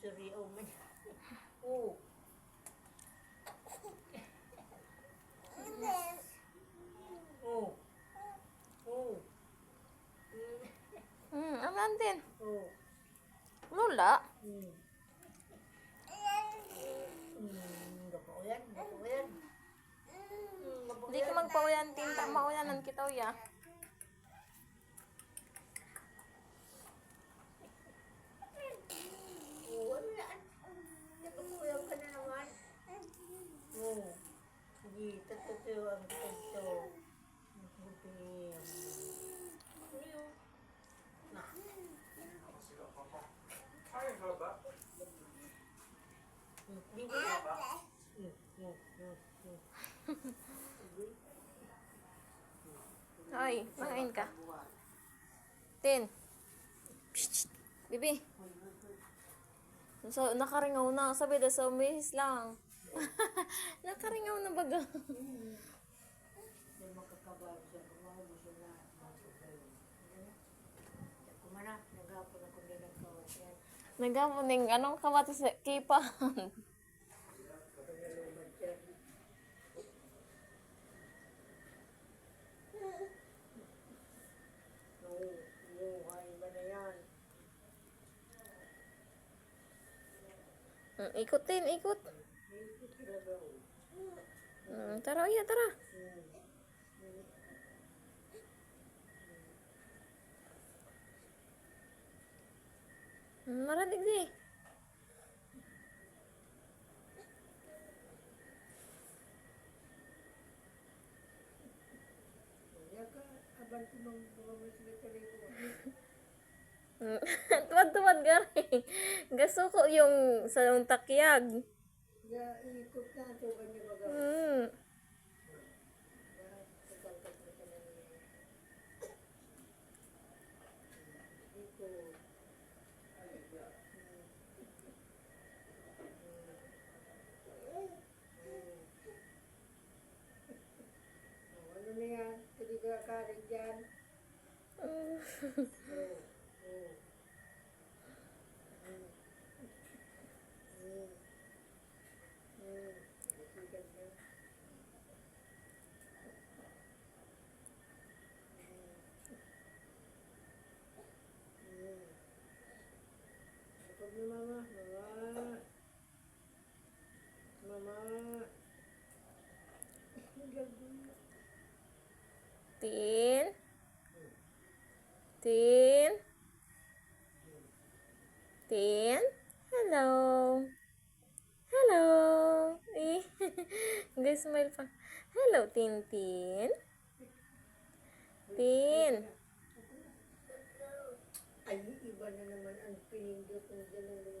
grocery. Oh, man. Oh. Oh. Oh. Aman din. Oh. Lula. Gapo yan. Gapo yan. Hindi ka magpauyan, tinta. Mauyanan kita, uya. Oh, ano yan? Nagpapuyaw ka na naman. Oh. Sige, totoo ang totoo. Buti. Na. Di ba? Hoy, magain ka. Tin. Psst, bibi. So, nakaringaw na. Sabi daw sa umihis lang. Nakaringaw na baga. Hindi makakabawag siya. Kumahuli siya na. Kumana, nagapon ako din nagkawas yan. Nagamuning, anong kawati sa kipa? Buhay ba na yan? Ikutin, ikut. Tara, iya, tara. Maradig di. Yaka, aban ko nung bumamit sila ko. Tuwad-tuwad gari. Gasuko yung sa yung takyag. Ya, ikot na ito. Ganyan baga. Tatangkat na ka na niya. Ikot. Ano na yan? Hindi ka karin dyan. Kapag ni mama, mama. Tin. Tin. Tin. Hello. Hello. Eh. Guys, smile pa. Hello, Tintin. Tin. Ay, iba na naman ang pinindot ng dyan ng